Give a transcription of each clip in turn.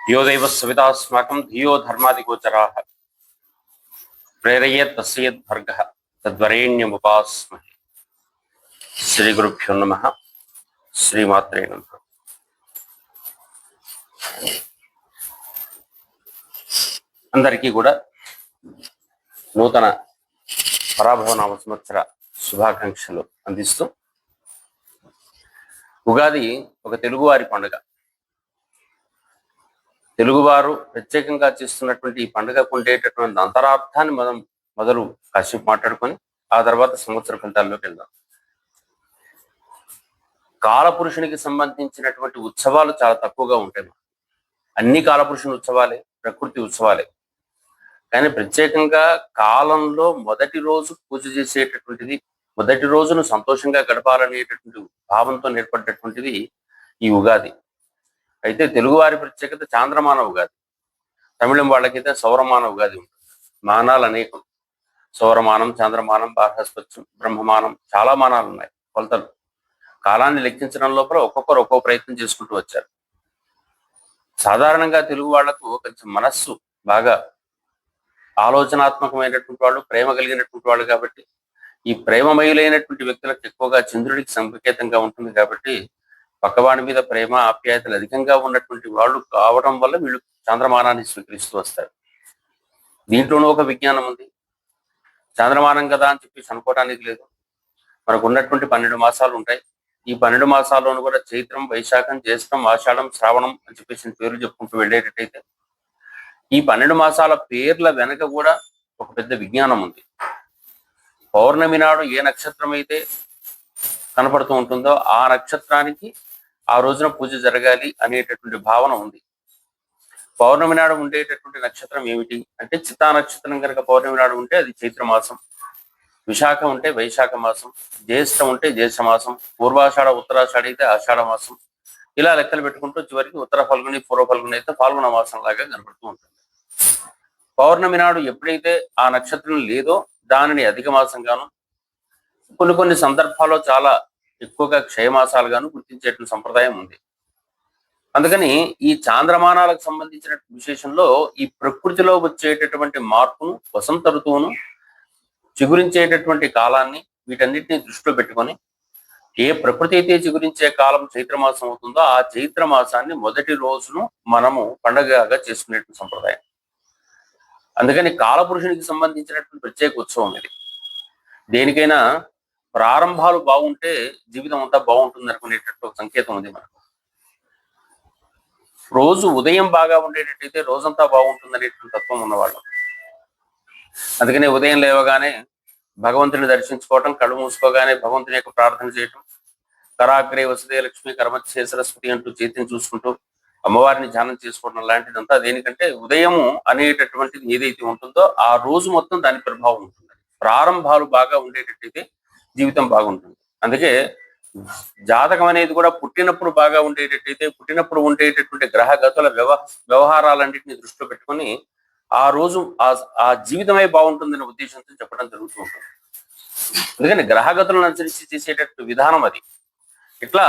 यो दैव सवितास्माकं धियो धर्मादिगोचराः प्रेरयेत् तस्येत् भर्गः तद्वरेण्यमुपास्महे। శ్రీ గురుభ్యో నమః. శ్రీమాత్రే నమః. అందరికీ కూడా నూతన పరాభవ నామ సంవత్సర శుభాకాంక్షలు అందిస్తూ, ఉగాది ఒక తెలుగువారి పండుగ. తెలుగువారు ప్రత్యేకంగా చేస్తున్నటువంటి ఈ పండుగకు ఉండేటటువంటి అంతరార్థాన్ని మనం మొదలు కాసేపు మాట్లాడుకొని ఆ తర్వాత సంవత్సర ఫలితాల్లోకి వెళ్దాం. కాలపురుషునికి సంబంధించినటువంటి ఉత్సవాలు చాలా తక్కువగా ఉంటాయి. అన్ని కాలపురుషుని ఉత్సవాలే, ప్రకృతి ఉత్సవాలే. కానీ ప్రత్యేకంగా కాలంలో మొదటి రోజు పూజ చేసేటటువంటిది, మొదటి రోజును సంతోషంగా గడపాలనేటటువంటి భావంతో ఏర్పడినటువంటిది ఈ ఉగాది. అయితే తెలుగువారి ప్రత్యేకత చాంద్రమాన ఉగాది. తమిళం వాళ్ళకైతే సౌరమాన ఉగాది ఉంటుంది. మానాలు అనేకం. సౌరమానం, చాంద్రమానం, బార్హస్పత్యం, బ్రహ్మమానం, చాలా మానాలు ఉన్నాయి, కొలతలు. కాలాన్ని లెక్కించడం లోపల ఒక్కొక్కరు ఒక్కో ప్రయత్నం చేసుకుంటూ వచ్చారు. సాధారణంగా తెలుగు వాళ్లకు కొంచెం మనస్సు బాగా ఆలోచనాత్మకమైనటువంటి వాళ్ళు, ప్రేమ కలిగినటువంటి వాళ్ళు కాబట్టి, ఈ ప్రేమమయులైనటువంటి వ్యక్తులకు ఎక్కువగా చంద్రుడికి సంకేతంగా ఉంటుంది కాబట్టి పక్కవాడి మీద ప్రేమ ఆప్యాయతలు అధికంగా ఉన్నటువంటి వాళ్ళు కావడం వల్ల వీళ్ళు చాంద్రమానాన్ని స్వీకరిస్తూ వస్తారు. దీంట్లోనూ ఒక విజ్ఞానం ఉంది. చాంద్రమానం కదా అని చెప్పి అనుకోవటానికి లేదు. మనకు ఉన్నటువంటి 12 మాసాలు ఉంటాయి. ఈ 12 మాసాల్లోనూ కూడా చైత్రం, వైశాఖం, జ్యేష్ఠం, ఆషాఢం, శ్రావణం అని చెప్పేసి పేర్లు చెప్పుకుంటూ వెళ్ళేటట్టయితే ఈ 12 మాసాల పేర్ల వెనక కూడా ఒక పెద్ద విజ్ఞానం ఉంది. పౌర్ణమి నాడు ఏ నక్షత్రం అయితే కనపడుతూ ఉంటుందో ఆ నక్షత్రానికి ఆ రోజున పూజ జరగాలి అనేటటువంటి భావన ఉంది. పౌర్ణమి నాడు ఉండేటటువంటి నక్షత్రం ఏమిటి అంటే, చిత్తా నక్షత్రం కనుక పౌర్ణమి నాడు ఉంటే అది చైత్రమాసం, విశాఖం ఉంటే వైశాఖ మాసం, జ్యేష్ఠం ఉంటే జ్యేష్ఠ మాసం, పూర్వాషాఢ ఉత్తరాషాఢ అయితే ఆషాఢ మాసం, ఇలా లెక్కలు పెట్టుకుంటూ చివరికి ఉత్తర ఫల్గుని, పూర్వ ఫల్గుని అయితే ఫాల్గుణ మాసం లాగా కనపడుతూ ఉంటుంది. పౌర్ణమి నాడు ఎప్పుడైతే ఆ నక్షత్రం లేదో దానిని అధిక మాసంగాను, కొన్ని సందర్భాల్లో చాలా ఎక్కువగా క్షయమాసాలుగాను గుర్తించేటువంటి సంప్రదాయం ఉంది. అందుకని ఈ చాంద్రమానాలకు సంబంధించిన విశేషంలో ఈ ప్రకృతిలో వచ్చేటటువంటి మార్పును, వసంత ఋతువును, చిగురించేటటువంటి కాలాన్ని, వీటన్నిటిని దృష్టిలో పెట్టుకొని ఏ ప్రకృతి అయితే చిగురించే కాలం చైత్రమాసం అవుతుందో ఆ చైత్రమాసాన్ని మొదటి రోజును మనము పండగగా చేసుకునేటువంటి సంప్రదాయం. అందుకని కాలపురుషునికి సంబంధించినటువంటి ప్రత్యేక ఉత్సవం ఇది. దేనికైనా ప్రారంభాలు బాగుంటే జీవితం అంతా బాగుంటుంది అనుకునేటట్టు ఒక సంకేతం ఉంది మనకు. రోజు ఉదయం బాగా ఉండేటట్టయితే రోజంతా బాగుంటుంది అనేటువంటి తత్వం ఉన్నవాళ్ళు. అందుకనే ఉదయం లేవగానే భగవంతుని దర్శించుకోవటం, కళ్ళు మూసుకోగానే భగవంతుని యొక్క ప్రార్థన చేయటం, కరాగ్రే వసుదే లక్ష్మి కర్మచ్చే సరస్వతి అంటూ చేతిని చూసుకుంటూ అమ్మవారిని ధ్యానం చేసుకోవడం లాంటిదంతా దేనికంటే ఉదయము అనేటటువంటిది ఏదైతే ఉంటుందో ఆ రోజు మొత్తం దాని ప్రభావం ఉంటుంది. ప్రారంభాలు బాగా ఉండేటట్టయితే జీవితం బాగుంటుంది. అందుకే జాతకం అనేది కూడా పుట్టినప్పుడు బాగా ఉండేటట్టయితే, పుట్టినప్పుడు ఉండేటటువంటి గ్రహగతుల వ్యవహారాలన్నింటినీ దృష్టిలో పెట్టుకొని ఆ రోజు ఆ జీవితమే బాగుంటుందనే ఉద్దేశంతో చెప్పడం జరుగుతూ ఉంటుంది. అందుకని గ్రహగతులను అనుసరించి చేసేటట్టు విధానం అది. ఇట్లా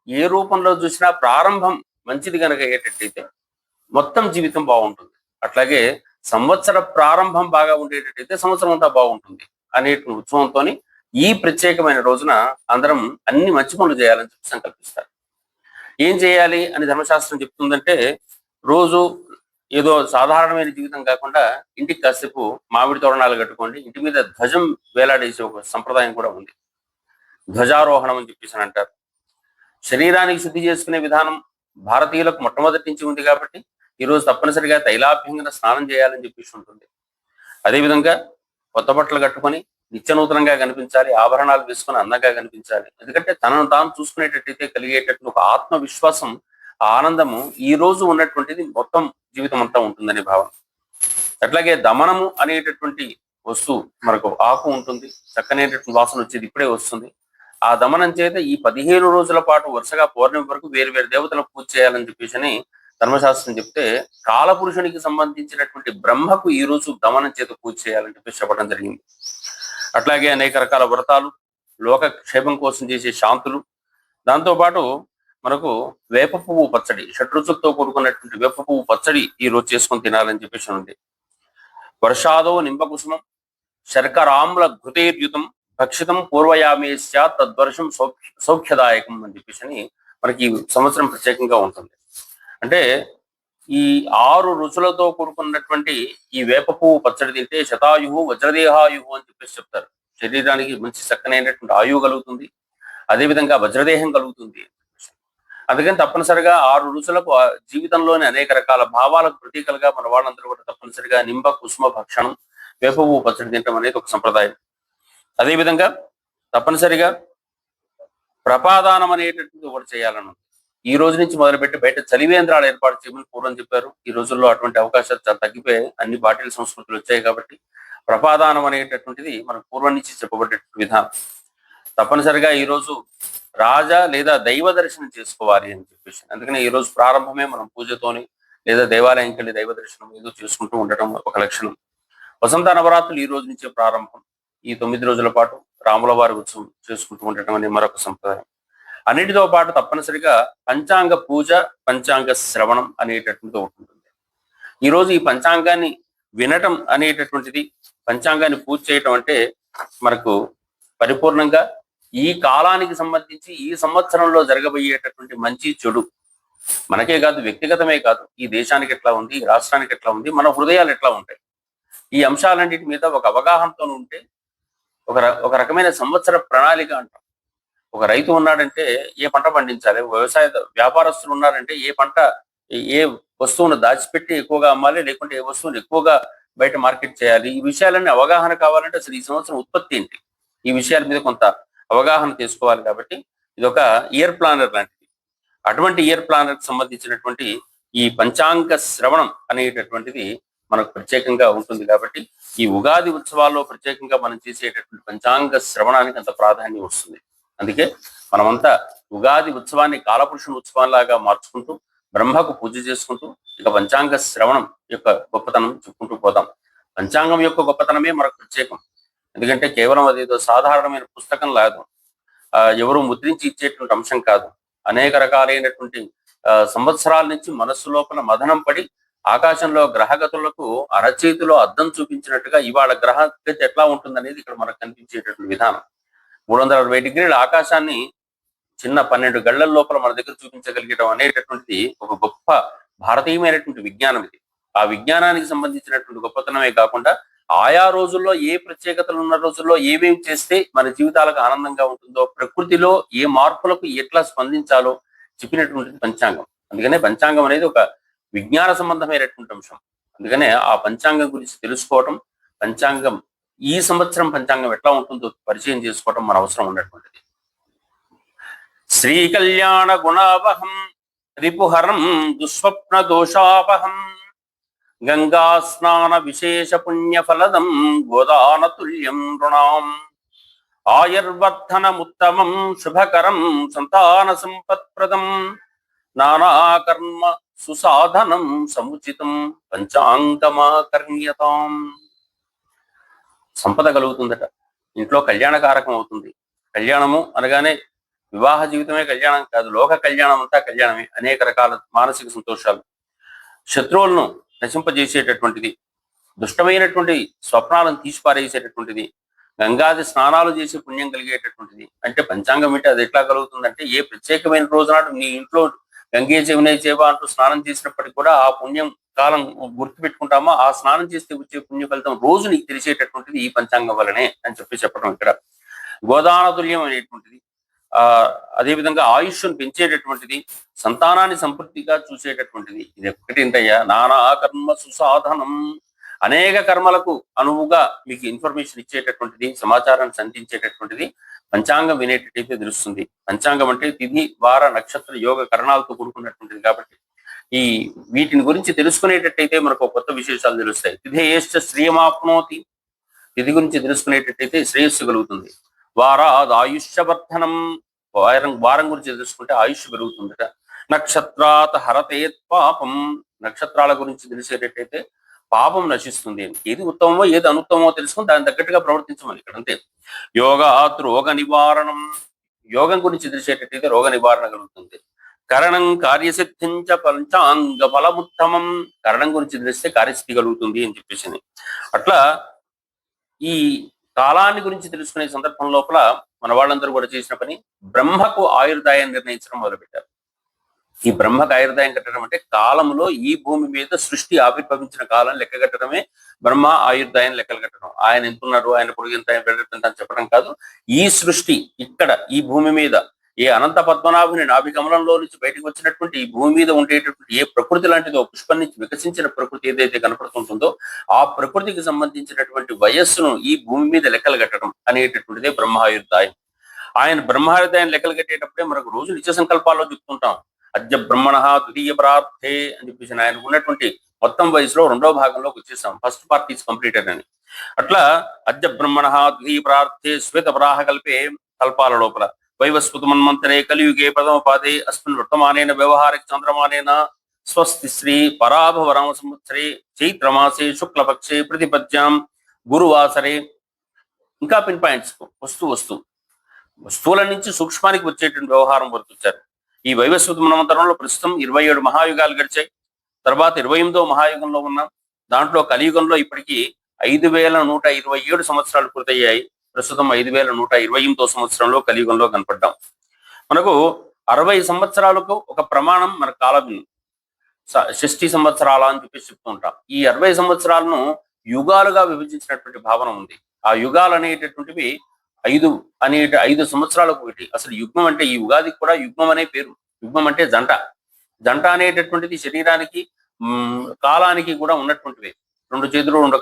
ఏ రూపంలో చూసినా ప్రారంభం మంచిది కనుక అయ్యేటట్టయితే మొత్తం జీవితం బాగుంటుంది. అట్లాగే సంవత్సర ప్రారంభం బాగా ఉండేటట్టయితే సంవత్సరం అంతా బాగుంటుంది అనేటువంటి ఉత్సవంతో ఈ ప్రత్యేకమైన రోజున అందరం అన్ని మంచి పనులు చేయాలని చెప్పి సంకల్పిస్తారు. ఏం చేయాలి అని ధర్మశాస్త్రం చెప్తుందంటే, రోజు ఏదో సాధారణమైన జీవితం కాకుండా ఇంటికి కాసేపు మామిడి తోరణాలు కట్టుకోండి, ఇంటి మీద ధ్వజం వేలాడేసే ఒక సంప్రదాయం కూడా ఉంది. ధ్వజారోహణం అని చెప్పేసి అంటారు. శరీరానికి శుద్ధి చేసుకునే విధానం భారతీయులకు మొట్టమొదటి నుంచి ఉంది కాబట్టి ఈరోజు తప్పనిసరిగా తైలాభ్యంగన స్నానం చేయాలని చెప్పేసి ఉంటుంది. అదేవిధంగా కొత్త బట్టలు కట్టుకొని నిత్యనూతనంగా కనిపించాలి, ఆభరణాలు వేసుకొని అందంగా కనిపించాలి. ఎందుకంటే తనను తాను చూసుకునేటట్టయితే కలిగేటట్టు ఒక ఆత్మవిశ్వాసం, ఆనందము ఈ రోజు ఉన్నటువంటిది మొత్తం జీవితం అంతా ఉంటుందనే భావన. అట్లాగే దమనము అనేటటువంటి వస్తువు, మనకు ఆకు ఉంటుంది, చక్కనేటటువంటి వాసన వచ్చేది ఇప్పుడే వస్తుంది. ఆ దమనం చేత ఈ 15 రోజుల పాటు వరుసగా పౌర్ణమి వరకు వేరు వేరు దేవతలకు పూజ చేయాలని చెప్పేసి ధర్మశాస్త్రం చెప్తే, కాలపురుషునికి సంబంధించినటువంటి బ్రహ్మకు ఈ రోజు దమనం చేత పూజ చేయాలని చెప్పేసి చెప్పడం జరిగింది. అట్లాగే అనేక రకాల వ్రతాలు, లోక క్షేమం కోసం చేసే శాంతులు, దాంతోపాటు మనకు వేప పువ్వు పచ్చడి, షడ్రుచులతో కూడుకున్నటువంటి వేప పువ్వు పచ్చడి ఈ రోజు చేసుకొని తినాలని చెప్పేసి ఉంది. వర్షాదో నింబకుసుమం శర్కరామ్ల ఘృతేర్యుతం భక్షితం పూర్వయామే స్యాత్ తద్వర్షం సౌఖ్యదాయకం అని చెప్పేసి మనకి ఈ సంవత్సరం ప్రత్యేకంగా ఉంటుంది. అంటే ఈ 6 రుచులతో కూడుకున్నటువంటి ఈ వేప పువ్వు పచ్చడి తింటే శతాయువు వజ్రదేహాయువు అని చెప్పేసి చెప్తారు. శరీరానికి మంచి చక్కనైనటువంటి ఆయువు కలుగుతుంది, అదేవిధంగా వజ్రదేహం కలుగుతుంది. అందుకని తప్పనిసరిగా 6 రుచులకు జీవితంలోని అనేక రకాల భావాలకు ప్రతీకలుగా మన వాళ్ళందరూ కూడా తప్పనిసరిగా నింబ కుసుమ భక్షణం వేప పువ్వు పచ్చడి తినడం అనేది ఒక సంప్రదాయం. అదేవిధంగా తప్పనిసరిగా ప్రపాదానం అనేటటువంటి ఒకటి చేయాలను ఈ రోజు నుంచి మొదలుపెట్టి బయట చలివేంద్రాలు ఏర్పాటు చేయమని పూర్వం చెప్పారు. ఈ రోజుల్లో అటువంటి అవకాశాలు చాలా తగ్గిపోయాయి, అన్ని బాటిల్ సంస్కృతులు వచ్చాయి. కాబట్టి ప్రపాదానం అనేటటువంటిది మనకు పూర్వం నుంచి చెప్పబడే విధానం. తప్పనిసరిగా ఈ రోజు రాజ లేదా దైవ దర్శనం చేసుకోవాలి అని చెప్పేసి, అందుకని ఈ రోజు ప్రారంభమే మనం పూజతోని లేదా దేవాలయంకి వెళ్ళి దైవ దర్శనం ఏదో చేసుకుంటూ ఉండటం ఒక లక్షణం. వసంత నవరాత్రులు ఈ రోజు నుంచే ప్రారంభం. ఈ 9 రోజుల పాటు రాముల వారి ఉత్సవం చేసుకుంటూ ఉండటం అనే మరొక సంప్రదాయం. అన్నిటితో పాటు తప్పనిసరిగా పంచాంగ పూజ, పంచాంగ శ్రవణం అనేటటువంటి ఒకటి ఉంటుంది. ఈరోజు ఈ పంచాంగాన్ని వినటం అనేటటువంటిది, పంచాంగాన్ని పూజ చేయటం అంటే మనకు పరిపూర్ణంగా ఈ కాలానికి సంబంధించి ఈ సంవత్సరంలో జరగబోయేటటువంటి మంచి చెడు మనకే కాదు, వ్యక్తిగతమే కాదు, ఈ దేశానికి ఎట్లా ఉంది, ఈ రాష్ట్రానికి ఎట్లా ఉంది, మన హృదయాలు ఎట్లా ఉంటాయి, ఈ అంశాలన్నిటి మీద ఒక అవగాహనతో ఉంటే ఒక రకమైన సంవత్సర ప్రణాళిక అంటాం. ఒక రైతు ఉన్నాడంటే ఏ పంట పండించాలి, వ్యవసాయ వ్యాపారస్తులు ఉన్నారంటే ఏ పంట, ఏ వస్తువును దాచిపెట్టి ఎక్కువగా అమ్మాలి, లేకుంటే ఏ వస్తువును ఎక్కువగా బయట మార్కెట్ చేయాలి, ఈ విషయాలన్నీ అవగాహన కావాలంటే అసలు ఈ సంవత్సరం ఉత్పత్తి ఏంటి, ఈ విషయాల మీద కొంత అవగాహన తీసుకోవాలి. కాబట్టి ఇది ఒక ఇయర్ ప్లానర్ లాంటిది. అటువంటి ఇయర్ ప్లానర్ కి సంబంధించినటువంటి ఈ పంచాంగ శ్రవణం అనేటటువంటిది మనకు ప్రత్యేకంగా ఉంటుంది. కాబట్టి ఈ ఉగాది ఉత్సవాల్లో ప్రత్యేకంగా మనం చేసేటటువంటి పంచాంగ శ్రవణానికి అంత ప్రాధాన్యం వస్తుంది. అందుకే మనమంతా ఉగాది ఉత్సవాన్ని కాలపురుషుని ఉత్సవంలాగా మార్చుకుంటూ బ్రహ్మకు పూజ చేసుకుంటూ ఇక పంచాంగ శ్రవణం యొక్క గొప్పతనం చెప్పుకుంటూ పోతాం. పంచాంగం యొక్క గొప్పతనమే మనకు ప్రత్యేకం. ఎందుకంటే కేవలం అదేదో సాధారణమైన పుస్తకం లేదు, ఎవరు ముద్రించి ఇచ్చేటువంటి అంశం కాదు. అనేక రకాలైనటువంటి సంవత్సరాల నుంచి మనస్సు లోపల మదనం పడి ఆకాశంలో గ్రహగతులకు అరచేతిలో అద్దం చూపించినట్టుగా ఇవాళ గ్రహగతి ఎట్లా ఉంటుందనేది ఇక్కడ మనకు కనిపించేటటువంటి విధానం. 360 డిగ్రీల ఆకాశాన్ని చిన్న 12 గళ్ల లోపల మన దగ్గర చూపించగలిగడం అనేటటువంటిది ఒక గొప్ప భారతీయమైనటువంటి విజ్ఞానం ఇది. ఆ విజ్ఞానానికి సంబంధించినటువంటి గొప్పతనమే కాకుండా ఆయా రోజుల్లో ఏ ప్రత్యేకతలు ఉన్న రోజుల్లో ఏమేమి చేస్తే మన జీవితాలకు ఆనందంగా ఉంటుందో, ప్రకృతిలో ఏ మార్పులకు ఎట్లా స్పందించాలో చెప్పినటువంటిది పంచాంగం. అందుకనే పంచాంగం అనేది ఒక విజ్ఞాన సంబంధమైనటువంటి అంశం. అందుకనే ఆ పంచాంగం గురించి తెలుసుకోవటం, పంచాంగం ఈ సంవత్సరం పంచాంగం ఎట్లా ఉంటుందో పరిచయం చేసుకోవటం మన అవసరం ఉన్నటువంటిది. శ్రీ కళ్యాణ గుణావహం రిపుహరం దుస్వప్న దోషాపహం గంగా స్నాన విశేష పుణ్యఫలదం గోదానతుల్యం రుణాం ఆయుర్వర్ధనముత్తమం శుభకరం సంతాన సంపత్ప్రదం నానాకర్మ సుసాధనం సముచితం పంచాంగమాకర్ణ్యతాం. సంపద కలుగుతుందట, ఇంట్లో కళ్యాణకారకం అవుతుంది. కళ్యాణము అనగానే వివాహ జీవితమే కళ్యాణం కాదు, లోక కళ్యాణం అంతా కళ్యాణమే. అనేక రకాల మానసిక సంతోషాలు, శత్రువులను నశింపజేసేటటువంటిది, దుష్టమైనటువంటి స్వప్నాలను తీసిపారేసేటటువంటిది, గంగాది స్నానాలు చేసి పుణ్యం కలిగేటటువంటిది. అంటే పంచాంగం ఏంటి, అది ఎట్లా కలుగుతుందంటే ఏ ప్రత్యేకమైన రోజునాడు నీ ఇంట్లో గంగే చెవినే చేవ అంటూ స్నానం చేసినప్పటికీ కూడా ఆ పుణ్యం కాలం గుర్తుపెట్టుకుంటామో, ఆ స్నానం చేస్తే వచ్చే పుణ్య ఫలితం రోజు నీకు తెలిసేటటువంటిది ఈ పంచాంగం వల్లనే అని చెప్పడం ఇక్కడ. గోదానతుల్యం అనేటువంటిది, అదేవిధంగా ఆయుష్ను పెంచేటటువంటిది, సంతానాన్ని సంపూర్తిగా చూసేటటువంటిది. ఇది ఒక్కటి ఏంటయ్యా, నానా కర్మ సుసాధనం, అనేక కర్మలకు అనువుగా మీకు ఇన్ఫర్మేషన్ ఇచ్చేటటువంటిది, సమాచారాన్ని సంధించేటటువంటిది పంచాంగం వినేటట్టయితే తెలుస్తుంది. పంచాంగం అంటే తిథి వార నక్షత్ర యోగ కరణాలతో కూడుకున్నటువంటిది. కాబట్టి ఈ వీటిని గురించి తెలుసుకునేటట్టయితే మనకు కొత్త విశేషాలు తెలుస్తాయి. తిథేశ్చ శ్రియమాప్నోతి, తిథి గురించి తెలుసుకునేటట్టయితే శ్రేయస్సు కలుగుతుంది. వారాద్ ఆయుష్యవర్ధనం, వారం గురించి తెలుసుకుంటే ఆయుష్ పెరుగుతుందట. నక్షత్రాత్ హరతేత్ పాపం, నక్షత్రాల గురించి తెలిసేటట్టయితే పాపం నశిస్తుంది. ఏది ఉత్తమమో ఏది అనుత్తమో తెలుసుకుని దాని తగ్గట్టుగా ప్రవర్తించమని ఇక్కడ అంతే. యోగాత్ రోగ నివారణం, యోగం గురించి తెలిసేటట్టయితే రోగ నివారణ కలుగుతుంది. కరణం కార్యసిద్ధించ పంచాంగ ఫలముత్తమం. కరణం గురించి తెలిస్తే కార్యసిద్ధి కలుగుతుంది అని చెప్పేసి. అట్లా ఈ కాలాన్ని గురించి తెలుసుకునే సందర్భం లోపల మన వాళ్ళందరూ కూడా చేసిన పని బ్రహ్మకు ఆయుర్దాయాన్ని నిర్ణయించడం మొదలుపెట్టారు. ఈ బ్రహ్మకు ఆయుర్దాయం కట్టడం అంటే కాలంలో ఈ భూమి మీద సృష్టి ఆవిర్భవించిన కాలం లెక్క కట్టడమే బ్రహ్మ ఆయుర్దాయం లెక్కలు కట్టడం. ఆయన ఎంతున్నారు, ఆయన పొడుగు ఎంత, ఆయన పెద్దెంత అని చెప్పడం కాదు. ఈ సృష్టి ఇక్కడ ఈ భూమి మీద ఏ అనంత పద్మనాభుని నాభికమలంలో నుంచి బయటకు వచ్చినటువంటి ఈ భూమి మీద ఉండేటటువంటి ఏ ప్రకృతి లాంటిదో, పుష్పం నుంచి వికసించిన ప్రకృతి ఏదైతే కనపడుతుంటుందో ఆ ప్రకృతికి సంబంధించినటువంటి వయస్సును ఈ భూమి మీద లెక్కలు కట్టడం అనేటటువంటిదే బ్రహ్మాయుర్దాయం. ఆయన బ్రహ్మాయుర్దాయం లెక్కలు కట్టేటప్పుడే మనకు రోజు నిత్య సంకల్పాల్లో చెప్తుంటాం. అద్య బ్రహ్మణ ద్వితీయ ప్రార్థే అని చెప్పేసి ఆయనకు ఉన్నటువంటి మొత్తం వయసులో రెండో భాగంలోకి వచ్చేసాం. ఫస్ట్ పార్ట్ ఈస్ కంప్లీటెడ్ అని. అట్లా అద్య బ్రహ్మణ ద్వితీయ ప్రార్థే శ్వేత పరాహ కల్పే కల్పాల లోపల వైవస్వత మన్మంతరే కలియుగే ప్రథమ పాదే అస్మిన్ వర్తమానేన వ్యవహారిక చంద్రమానేన స్వస్తి శ్రీ పరాభవ రామ సంవత్సరే చైత్రమాసే శుక్లపక్షే ప్రతిపద్యాం గురువాసరే. ఇంకా పిన్ పాయింట్స్ వస్తువుల నుంచి సూక్ష్మానికి వచ్చేటువంటి వ్యవహారం వరకు వచ్చారు. ఈ వైవస్వత మన్వంతరంలో ప్రస్తుతం 27 మహాయుగాలు గడిచాయి. తర్వాత 28వ మహాయుగంలో ఉన్నాం. దాంట్లో కలియుగంలో ఇప్పటికీ 5127 సంవత్సరాలు పూర్తయ్యాయి. ప్రస్తుతం 5128వ సంవత్సరంలో కలియుగంలో కనపడ్డాం. మనకు 60 సంవత్సరాలకు ఒక ప్రమాణం మన కాలం 60 సంవత్సరాల అని చెప్పి చెప్తూ ఉంటాం. ఈ 60 సంవత్సరాలను యుగాలుగా విభజించినటువంటి భావన ఉంది. ఆ యుగాలు అనేటటువంటివి 5 సంవత్సరాలకు ఒకటి. అసలు యుగ్మం అంటే ఈ ఉగాదికి కూడా యుగ్మం అనే పేరు. యుగ్మం అంటే జంట. జంట అనేటటువంటిది శరీరానికి కాలానికి కూడా ఉన్నటువంటివి. 2 చేతులు 2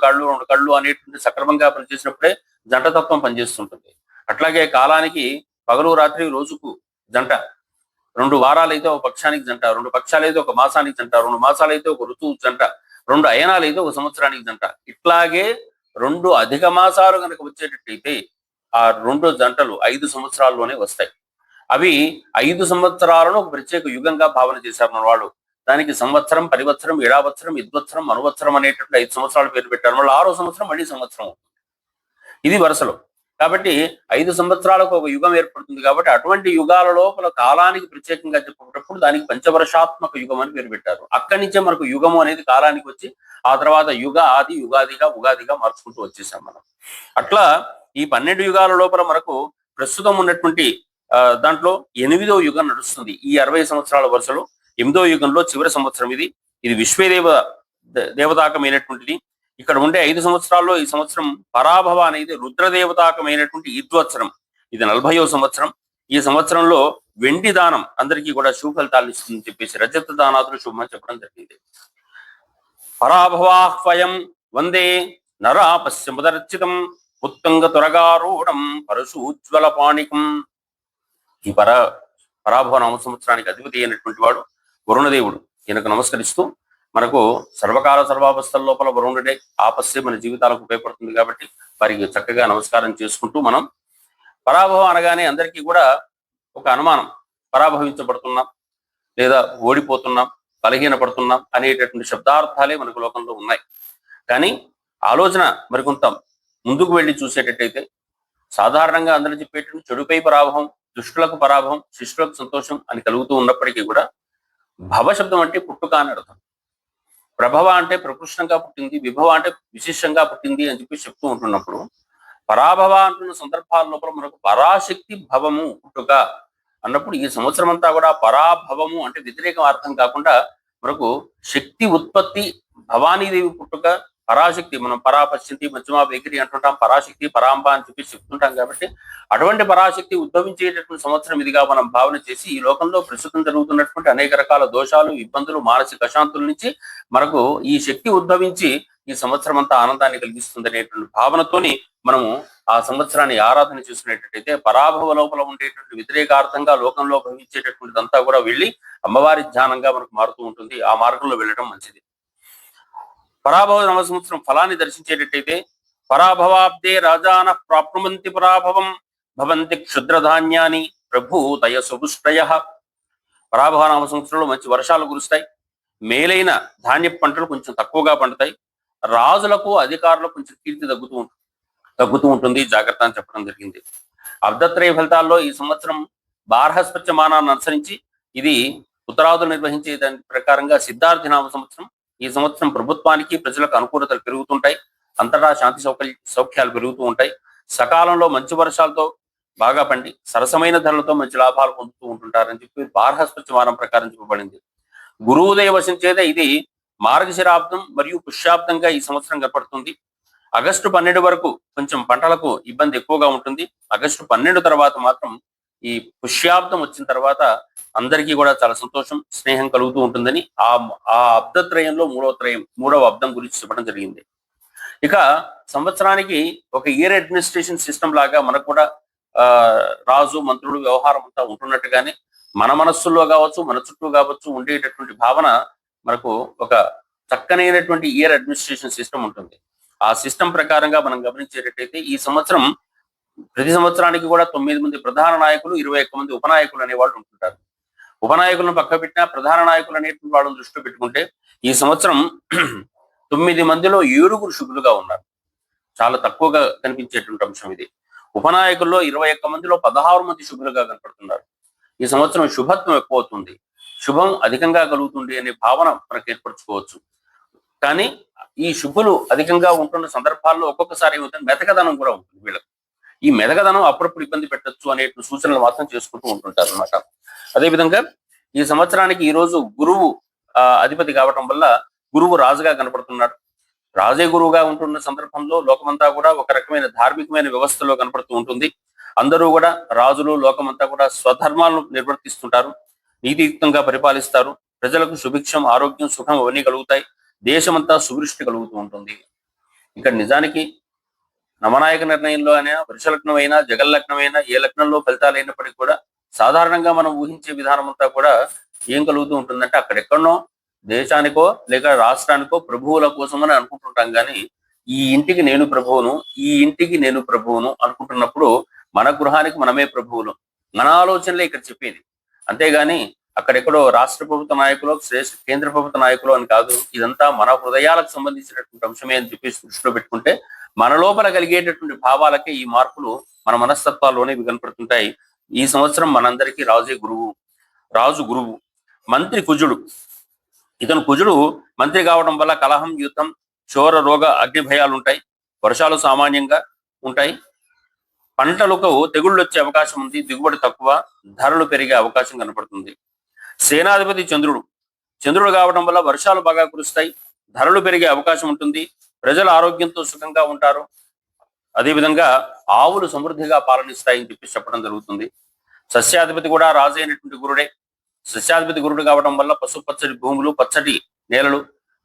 కళ్ళు అనేటువంటి సక్రమంగా పనిచేసినప్పుడే జంటతత్వం పనిచేస్తుంటుంది. అట్లాగే కాలానికి పగలు రాత్రి రోజుకు జంట. 2 వారాలైతే ఒక పక్షానికి జంట, 2 పక్షాలైతే ఒక మాసానికి జంట, 2 మాసాలైతే ఒక ఋతువు జంట, 2 అయనాలైతే ఒక సంవత్సరానికి జంట. ఇట్లాగే 2 అధిక మాసాలు కనుక వచ్చేటట్టయితే ఆ 2 జంటలు 5 సంవత్సరాల్లోనే వస్తాయి. అవి 5 సంవత్సరాలను ఒక ప్రత్యేక యుగంగా భావన చేశారు మన వాళ్ళు. దానికి సంవత్సరం, పరివత్సరం, ఏడావత్సరం, ఇద్వత్సరం, అనువత్సరం అనేటువంటి 5 సంవత్సరాలు పేరు పెట్టారు. మళ్ళీ 6వ సంవత్సరం మళ్ళీ సంవత్సరం. ఇది వరుసలో. కాబట్టి 5 సంవత్సరాలకు ఒక యుగం ఏర్పడుతుంది. కాబట్టి అటువంటి యుగాల లోపల కాలానికి ప్రత్యేకంగా చెప్పుకున్నప్పుడు దానికి పంచవర్షాత్మక యుగం అని పేరు పెట్టారు. అక్కడి నుంచే మనకు యుగము అనేది కాలానికి వచ్చి ఆ తర్వాత యుగ ఆది ఉగాదిగా మార్చుకుంటూ వచ్చేసాం మనం. అట్లా ఈ 12 యుగాల లోపల మనకు ప్రస్తుతం ఉన్నటువంటి దాంట్లో 8వ యుగం నడుస్తుంది. ఈ 60 సంవత్సరాల వరుసలో 8వ యుగంలో చివరి సంవత్సరం ఇది. ఇది దేవతాకమైనటువంటిది. ఇక్కడ ఉండే 5 సంవత్సరాల్లో ఈ సంవత్సరం పరాభవ అనేది రుద్రదేవతాకమైనటువంటి ఇద్వత్సరం. ఇది 40వ సంవత్సరం. ఈ సంవత్సరంలో వెండి దానం అందరికీ కూడా శుభ ఫలితాలు ఇస్తుందని చెప్పేసి రజత దానాదులు శుభమని చెప్పడం జరిగింది. పరాభవాహ్వయం వందే నరాపశ్యముదర్చితం ఉత్తంగ త్వరగారూఢం పరశూజ్వల పాణికం. ఈ పరాభవ నామ సంవత్సరానికి అధిపతి అయినటువంటి వాడు వరుణదేవుడు. ఈయనకు నమస్కరిస్తూ మనకు సర్వకాల సర్వావస్థల లోపల వరుణుడే ఆపస్సే మన జీవితాలకు ఉపయోగపడుతుంది. కాబట్టి వారికి చక్కగా నమస్కారం చేసుకుంటూ మనం పరాభవం అనగానే అందరికీ కూడా ఒక అనుమానం, పరాభవించబడుతున్నాం లేదా ఓడిపోతున్నాం, బలహీనపడుతున్నాం అనేటటువంటి శబ్దార్థాలే మనకు లోకంలో ఉన్నాయి. కానీ ఆలోచన మరికొంత ముందుకు వెళ్ళి చూసేటట్టయితే సాధారణంగా అందరూ చెప్పేటటువంటి చెడుపై పరాభవం, దుష్టులకు పరాభవం, శిష్యులకు సంతోషం అని కలుగుతూ ఉన్నప్పటికీ కూడా భవ శబ్దం అంటే పుట్టుక అని అర్థం. ప్రభవ అంటే ప్రకృష్టంగా పుట్టింది, విభవ అంటే విశేషంగా పుట్టింది అని చెప్పి చెప్తూ ఉంటున్నప్పుడు పరాభవ అంటున్న సందర్భాల లోపల మనకు పరాశక్తి భవము పుట్టుక అన్నప్పుడు ఈ సంవత్సరం అంతా కూడా పరాభవము అంటే వ్యతిరేకం అర్థం కాకుండా మనకు శక్తి ఉత్పత్తి, భవానీదేవి పుట్టుక, పరాశక్తి. మనం పరాపశ్యంతి మధ్యమా వేగిరి అంటుంటాం, పరాశక్తి పరాంబ అని చెప్పి చెప్తుంటాం. కాబట్టి అటువంటి పరాశక్తి ఉద్భవించేటటువంటి సంవత్సరం ఇదిగా మనం భావన చేసి ఈ లోకంలో ప్రస్తుతం జరుగుతున్నటువంటి అనేక రకాల దోషాలు, ఇబ్బందులు, మానసిక అశాంతుల నుంచి మనకు ఈ శక్తి ఉద్భవించి ఈ సంవత్సరం అంతా ఆనందాన్ని కలిగిస్తుంది అనేటువంటి భావనతోని మనము ఆ సంవత్సరాన్ని ఆరాధన చేసుకునేటట్టయితే పరాభవ లోపల ఉండేటువంటి వ్యతిరేకార్థంగా లోకంలో భవించేటటువంటిదంతా కూడా వెళ్ళి అమ్మవారి ధ్యానంగా మనకు మారుతూ ఉంటుంది. ఆ మార్గంలో వెళ్ళడం మంచిది. పరాభవ నవ సంవత్సరం ఫలాన్ని దర్శించేటట్టయితే పరాభవాబ్దే రాజాన ప్రాప్నువంతి పరాభవం భవంతి క్షుద్రధాన్యాని ప్రభూతయ సుపుష్టయ. పరాభవ నవ సంవత్సరంలో మంచి వర్షాలు కురుస్తాయి, మేలైన ధాన్య పంటలు కొంచెం తక్కువగా పండుతాయి, రాజులకు అధికారులకు కొంచెం కీర్తి తగ్గుతూ ఉంటుంది, జాగ్రత్త అని చెప్పడం జరిగింది. అర్ధత్రయ ఫలితాల్లో ఈ సంవత్సరం బార్హస్పత్యమానాన్ని అనుసరించి ఇది ఉత్తరాదులు నిర్వహించే దాని ప్రకారంగా సిద్ధార్థి నామ సంవత్సరం. ఈ సంవత్సరం ప్రభుత్వానికి ప్రజలకు అనుకూలతలు పెరుగుతుంటాయి. అంతటా శాంతి సౌఖ్యాలు పెరుగుతూ ఉంటాయి. సకాలంలో మంచి వర్షాలతో బాగా పండి సరసమైన ధరలతో మంచి లాభాలు పొందుతూ ఉంటుంటారని చెప్పి బార్హస్పత్య వారం ప్రకారం చెప్పబడింది. గురువుదయ వశించేదే ఇది మార్గశిరాబ్దం మరియు పుష్యాబ్దంగా ఈ సంవత్సరం కనపడుతుంది. ఆగస్టు 12 వరకు కొంచెం పంటలకు ఇబ్బంది ఎక్కువగా ఉంటుంది. ఆగస్టు 12 తర్వాత మాత్రం ఈ పుష్యాబ్దం వచ్చిన తర్వాత అందరికీ కూడా చాలా సంతోషం, స్నేహం కలుగుతూ ఉంటుందని ఆ అబ్దత్రయంలో మూడవ అబ్దం గురించి చెప్పడం జరిగింది. ఇక సంవత్సరానికి ఒక ఇయర్ అడ్మినిస్ట్రేషన్ సిస్టమ్ లాగా మనకు కూడా రాజు మంత్రులు వ్యవహారం అంతా ఉంటున్నట్టుగానే మన మనస్సుల్లో కావచ్చు, మన చుట్టూ కావచ్చు ఉండేటటువంటి భావన మనకు ఒక చక్కనైనటువంటి ఇయర్ అడ్మినిస్ట్రేషన్ సిస్టమ్ ఉంటుంది. ఆ సిస్టమ్ ప్రకారంగా మనం గమనించేటట్టయితే ఈ సంవత్సరం ప్రతి సంవత్సరానికి కూడా 9 మంది ప్రధాన నాయకులు, 21 మంది ఉపనాయకులు అనే వాళ్ళు ఉంటుంటారు. ఉపనాయకులను పక్క పెట్టినా ప్రధాన నాయకులు అనేటువంటి వాళ్ళని దృష్టిలో పెట్టుకుంటే ఈ సంవత్సరం 9 మందిలో 7 శుభులుగా ఉన్నారు. చాలా తక్కువగా కనిపించేటువంటి అంశం ఇది. ఉపనాయకుల్లో 21 మందిలో 16 మంది శుభులుగా కనపడుతున్నారు. ఈ సంవత్సరం శుభత్వం ఎక్కువ అవుతుంది, శుభం అధికంగా కలుగుతుంది అనే భావన మనకు ఏర్పరచుకోవచ్చు. కానీ ఈ శుభులు అధికంగా ఉంటున్న సందర్భాల్లో ఒక్కొక్కసారి ఏమవుతుంది, మెతకదనం కూడా ఉంటుంది వీళ్ళకి. ఈ మెతకదనం అప్పుడప్పుడు ఇబ్బంది పెట్టచ్చు అనే సూచనలు మాత్రం చేసుకుంటూ ఉంటుంటారు అనమాట. అదేవిధంగా ఈ సంవత్సరానికి ఈ రోజు గురువు అధిపతి కావటం వల్ల గురువు రాజుగా కనపడుతున్నాడు. రాజే గురువుగా ఉంటున్న సందర్భంలో లోకమంతా కూడా ఒక రకమైన ధార్మికమైన వ్యవస్థలో కనపడుతూ ఉంటుంది. అందరూ కూడా రాజులు లోకమంతా కూడా స్వధర్మాలను నిర్వర్తిస్తుంటారు, నీతియుక్తంగా పరిపాలిస్తారు. ప్రజలకు సుభిక్షం, ఆరోగ్యం, సుఖం అవన్నీ కలుగుతాయి. దేశమంతా సువృష్టి కలుగుతూ ఉంటుంది. ఇక్కడ నిజానికి నవనాయక నిర్ణయంలో అయినా, వృష లగ్నం అయినా, జగల్లగ్నం అయినా, ఏ లగ్నంలో ఫలితాలు అయినప్పటికీ కూడా సాధారణంగా మనం ఊహించే విధానం అంతా కూడా ఏం కలుగుతూ ఉంటుందంటే అక్కడెక్కడనో దేశానికో లేక రాష్ట్రానికో ప్రభువుల కోసం అని అనుకుంటుంటాం. కానీ ఈ ఇంటికి నేను ప్రభువును, ఈ ఇంటికి నేను ప్రభువును అనుకుంటున్నప్పుడు మన గృహానికి మనమే ప్రభువులు, మన ఆలోచనలే ఇక్కడ చెప్పేది. అంతేగాని అక్కడెక్కడో రాష్ట్ర ప్రభుత్వ నాయకులు, కేంద్ర ప్రభుత్వ నాయకులు అని కాదు. ఇదంతా మన హృదయాలకు సంబంధించినటువంటి అంశమే అని చెప్పేసి దృష్టిలో పెట్టుకుంటే మన లోపల కలిగేటటువంటి భావాలకే ఈ మార్పులు మన మనస్తత్వాల్లోనే కనపడుతుంటాయి. ఈ సంవత్సరం మనందరికీ రాజు గురువు. మంత్రి కుజుడు. ఇతను కుజుడు మంత్రి కావడం వల్ల కలహం, యుద్ధం, చోర, రోగ, అగ్ని భయాలు ఉంటాయి. వర్షాలు సామాన్యంగా ఉంటాయి. పంటలకు తెగుళ్ళు వచ్చే అవకాశం ఉంది. దిగుబడి తక్కువ, ధరలు పెరిగే అవకాశం కనపడుతుంది. సేనాధిపతి చంద్రుడు కావడం వల్ల వర్షాలు బాగా కురుస్తాయి, ధరలు పెరిగే అవకాశం ఉంటుంది. ప్రజలు ఆరోగ్యంతో సుఖంగా ఉంటారు. అదేవిధంగా ఆవులు సమృద్ధిగా పాలనిస్తాయని చెప్పి చెప్పడం జరుగుతుంది. సస్యాధిపతి కూడా రాజు అయినటువంటి గురుడే. సస్యాధిపతి గురుడు కావడం వల్ల పచ్చటి భూములు, పచ్చటి నేలలు,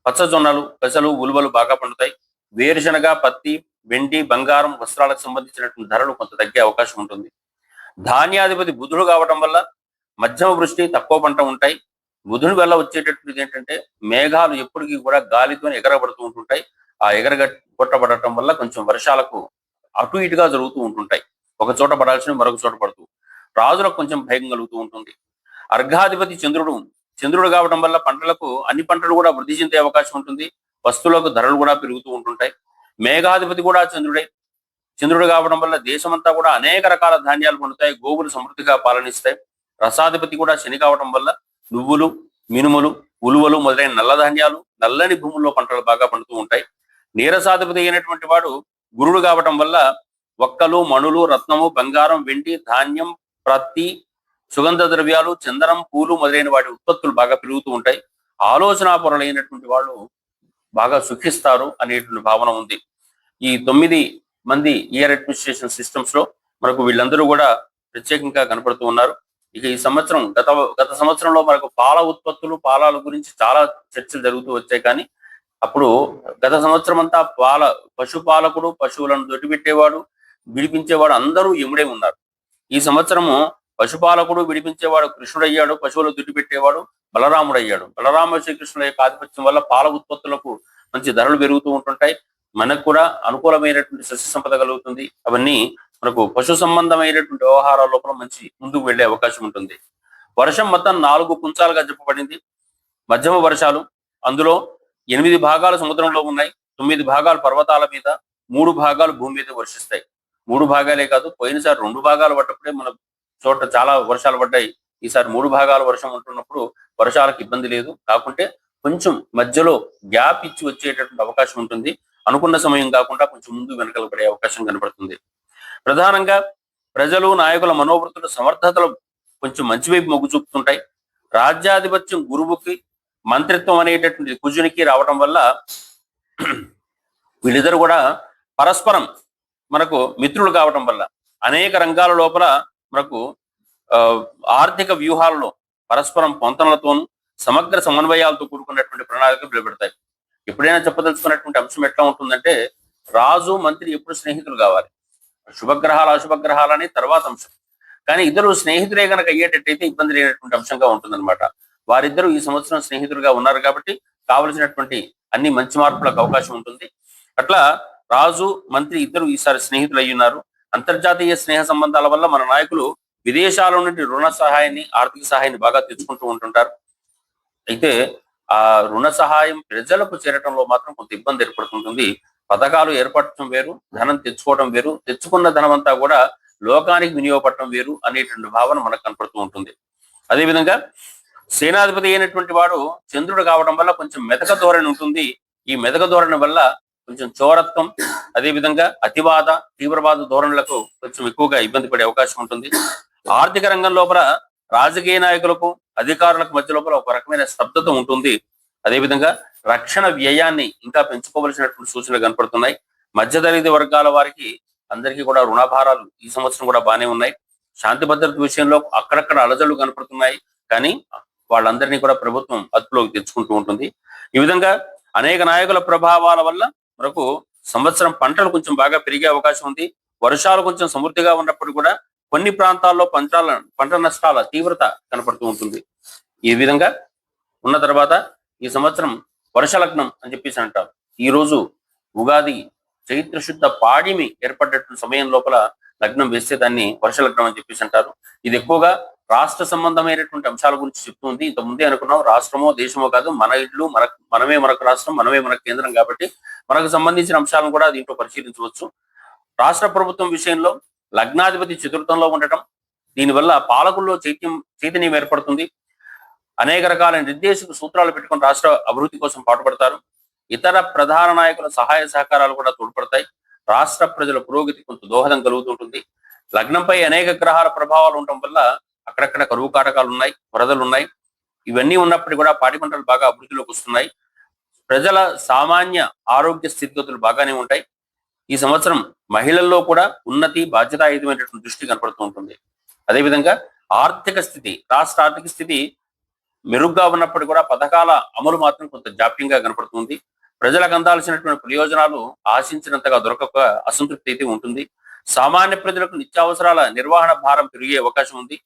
పచ్చజొన్నలు, పెసలు, ఉలువలు బాగా పండుతాయి. వేరుశనగ, పత్తి, వెండి, బంగారం, వస్త్రాలకు సంబంధించినటువంటి ధరలు కొంత తగ్గే అవకాశం ఉంటుంది. ధాన్యాధిపతి బుధుడు కావడం వల్ల మధ్యమ వృష్టి, తక్కువ పంట ఉంటాయి. బుధుని వల్ల వచ్చేటటువంటిది ఏంటంటే మేఘాలు ఎప్పటికీ కూడా గాలితో ఎగరబడుతూ ఉంటుంటాయి. ఆ కొట్టబడటం వల్ల కొంచెం వర్షాలకు అటు ఇటుగా జరుగుతూ ఉంటుంటాయి. ఒక చోట పడాల్సిన మరొక చోట పడుతూ రాజులకు కొంచెం భయం కలుగుతూ ఉంటుంది. అర్ఘాధిపతి చంద్రుడు కావడం వల్ల అన్ని పంటలు కూడా వృద్ధి చెందే అవకాశం ఉంటుంది. వస్తువులకు ధరలు కూడా పెరుగుతూ ఉంటుంటాయి. మేఘాధిపతి కూడా చంద్రుడు కావడం వల్ల దేశమంతా కూడా అనేక రకాల ధాన్యాలు పండుతాయి. గోవులు సమృద్ధిగా పాలనిస్తాయి. రసాధిపతి కూడా శని కావడం వల్ల నువ్వులు, మినుములు, ఉలువలు మొదలైన నల్ల ధాన్యాలు, నల్లని భూముల్లో పంటలు బాగా పండుతూ ఉంటాయి. నీరసాధిపతి అయినటువంటి వాడు గురుడు కావటం వల్ల ఒక్కలు, మణులు, రత్నము, బంగారం, వెండి, ధాన్యం, ప్రత్తి, సుగంధ ద్రవ్యాలు, చందనం, పూలు మొదలైన వాటి ఉత్పత్తులు బాగా పెరుగుతూ ఉంటాయి. ఆలోచనాపరులైనటువంటి వాళ్ళు బాగా సుఖిస్తారు అనేటువంటి భావన ఉంది. ఈ 9 మంది ఇయర్ అడ్మినిస్ట్రేషన్ సిస్టమ్స్ లో మనకు వీళ్ళందరూ కూడా ప్రత్యేకంగా కనపడుతూ ఉన్నారు. ఇక ఈ సంవత్సరం గత సంవత్సరంలో మనకు పాల ఉత్పత్తులు, పాలాల గురించి చాలా చర్చలు జరుగుతూ వచ్చాయి. కానీ అప్పుడు గత సంవత్సరం అంతా పశుపాలకుడు, పశువులను దొడ్డిపెట్టేవాడు, విడిపించేవాడు అందరూ యముడే ఉన్నారు. ఈ సంవత్సరము పశుపాలకుడు, విడిపించేవాడు కృష్ణుడయ్యాడు, పశువులు దుడ్డిపెట్టేవాడు బలరాముడయ్యాడు. బలరామ శ్రీకృష్ణుల యొక్క ఆధిపత్యం వల్ల పాల ఉత్పత్తులకు మంచి ధరలు పెరుగుతూ ఉంటుంటాయి. మనకు కూడా అనుకూలమైనటువంటి సస్య సంపద కలుగుతుంది. అవన్నీ మనకు పశు సంబంధమైనటువంటి వ్యవహారాల లోపల మంచి ముందుకు వెళ్లే అవకాశం ఉంటుంది. వర్షం మొత్తం 4 పుంచాలుగా చెప్పబడింది. మధ్యమ వర్షాలు, అందులో 8 భాగాలు సముద్రంలో ఉన్నాయి, 9 భాగాలు పర్వతాల మీద, 3 భాగాలు భూమి మీద వర్షిస్తాయి. 3 భాగాలే కాదు, పోయినసారి 2 భాగాలు పడ్డప్పుడే మన చోట చాలా వర్షాలు పడ్డాయి. ఈసారి 3 భాగాలు వర్షం ఉంటున్నప్పుడు వర్షాలకు ఇబ్బంది లేదు. కాకుంటే కొంచెం మధ్యలో గ్యాప్ ఇచ్చి వచ్చేటటువంటి అవకాశం ఉంటుంది. అనుకున్న సమయం కాకుండా కొంచెం ముందు వెనకలు పడే అవకాశం కనబడుతుంది. ప్రధానంగా ప్రజలు నాయకుల మనోవృత్తుల సమర్థతలు కొంచెం మంచి వైపు మొగ్గు చూపుతుంటాయి. రాజ్యాధిపత్యం గురువుకి, మంత్రిత్వం అనేటటువంటి కుజునికి రావడం వల్ల వీళ్ళిద్దరు కూడా పరస్పరం మనకు మిత్రులు కావటం వల్ల అనేక రంగాల లోపల మనకు ఆర్థిక వ్యూహాలలో పరస్పరం పొంతనలతోనూ సమగ్ర సమన్వయాలతో కూడుకున్నటువంటి ప్రణాళికలు నిలబెడతాయి. ఎప్పుడైనా చెప్పదలుచుకున్నటువంటి అంశం ఎట్లా ఉంటుందంటే, రాజు మంత్రి ఎప్పుడు స్నేహితులు కావాలి, శుభగ్రహాలు అశుభగ్రహాలని తర్వాత అంశం. కానీ ఇద్దరు స్నేహితులే కనుక అయ్యేటట్టయితే ఇబ్బంది లేనటువంటి అంశంగా ఉంటుందన్నమాట. వారిద్దరూ ఈ సంవత్సరం స్నేహితులుగా ఉన్నారు కాబట్టి కావలసినటువంటి అన్ని మంచి మార్పులకు అవకాశం ఉంటుంది. అట్లా రాజు మంత్రి ఇద్దరు ఈసారి స్నేహితులు అయి ఉన్నారు. అంతర్జాతీయ స్నేహ సంబంధాల వల్ల మన నాయకులు విదేశాల నుండి రుణ సహాయాన్ని, ఆర్థిక సహాయాన్ని బాగా తెచ్చుకుంటూ ఉంటుంటారు. అయితే ఆ రుణ సహాయం ప్రజలకు చేరటంలో మాత్రం కొంత ఇబ్బంది ఏర్పడుతుంటుంది. పథకాలు ఏర్పడటం వేరు, ధనం తెచ్చుకోవడం వేరు, తెచ్చుకున్న ధనం అంతా కూడా లోకానికి వినియోగపడటం వేరు అనేటువంటి భావన మనకు కనపడుతూ ఉంటుంది. అదేవిధంగా సేనాధిపతి అయినటువంటి వాడు చంద్రుడు కావడం వల్ల కొంచెం మెతక ధోరణి ఉంటుంది. ఈ మెతక ధోరణి వల్ల కొంచెం చోరత్వం, అదేవిధంగా అతివాద, తీవ్రవాద ధోరణులకు కొంచెం ఎక్కువగా ఇబ్బంది పడే అవకాశం ఉంటుంది. ఆర్థిక రంగం లోపల రాజకీయ నాయకులకు, అధికారులకు మధ్య లోపల ఒక రకమైన స్తబ్దత ఉంటుంది. అదేవిధంగా రక్షణ వ్యయాన్ని ఇంకా పెంచుకోవలసినటువంటి సూచనలు కనపడుతున్నాయి. మధ్యతరగతి వర్గాల వారికి అందరికీ కూడా రుణభారాలు ఈ సంవత్సరం కూడా బాగానే ఉన్నాయి. శాంతి భద్రత విషయంలో అక్కడక్కడ అలజడులు కనపడుతున్నాయి, కానీ వాళ్ళందరినీ కూడా ప్రభుత్వం అదుపులోకి తెచ్చుకుంటూ ఉంటుంది. ఈ విధంగా అనేక నాయకుల ప్రభావాల వల్ల మనకు సంవత్సరం పంటలు కొంచెం బాగా పెరిగే అవకాశం ఉంది. వర్షాలు కొంచెం సమృద్ధిగా ఉన్నప్పుడు కూడా కొన్ని ప్రాంతాల్లో పంట నష్టాల తీవ్రత కనపడుతూ ఉంటుంది. ఈ విధంగా ఉన్న తర్వాత ఈ సంవత్సరం వర్షలగ్నం అని చెప్పేసి అంటారు. ఈ రోజు ఉగాది చైత్ర శుద్ధ పాడిమి ఏర్పడ్డటువంటి సమయం లోపల లగ్నం వేస్తే దాన్ని వర్షలగ్నం అని చెప్పేసి అంటారు. ఇది ఎక్కువగా రాష్ట్ర సంబంధమైనటువంటి అంశాల గురించి చెప్తుంది. ఇంత ముందే అనుకున్నాం, రాష్ట్రమో దేశమో కాదు, మన ఇల్లు మనమే మనకు రాష్ట్రం, మనమే మనకు కేంద్రం కాబట్టి మనకు సంబంధించిన అంశాలను కూడా దీంట్లో పరిశీలించవచ్చు. రాష్ట్ర ప్రభుత్వం విషయంలో లగ్నాధిపతి చతుర్థంలో ఉండటం, దీనివల్ల పాలకుల్లో చైతన్యం ఏర్పడుతుంది. అనేక రకాల నిర్దేశక సూత్రాలు పెట్టుకుని రాష్ట్ర అభివృద్ధి కోసం పాటుపడతారు. ఇతర ప్రధాన నాయకుల సహాయ సహకారాలు కూడా తోడ్పడతాయి. రాష్ట్ర ప్రజల పురోగతి కొంత దోహదం కలుగుతుంటుంది. లగ్నంపై అనేక గ్రహాల ప్రభావాలు ఉండటం వల్ల అక్కడక్కడ కరువు కాటకాలు ఉన్నాయి, వరదలు ఉన్నాయి. ఇవన్నీ ఉన్నప్పటికీ కూడా పాడి పంటలు బాగా అభివృద్ధిలోకి వస్తున్నాయి. ప్రజల సామాన్య ఆరోగ్య స్థితిగతులు బాగానే ఉంటాయి. ఈ సంవత్సరం మహిళల్లో కూడా ఉన్నతి, బాధ్యతాయుతమైనటువంటి దృష్టి కనపడుతూ ఉంటుంది. అదేవిధంగా ఆర్థిక స్థితి, రాష్ట్ర ఆర్థిక స్థితి మెరుగ్గా ఉన్నప్పటికీ కూడా పథకాల అమలు మాత్రం కొంత జాప్యంగా కనపడుతుంది. ప్రజలకు అందాల్సినటువంటి ప్రయోజనాలు ఆశించినంతగా దొరకక అసంతృప్తి అయితే ఉంటుంది. సామాన్య ప్రజలకు నిత్యావసరాల నిర్వహణ భారం పెరిగే అవకాశం ఉంది.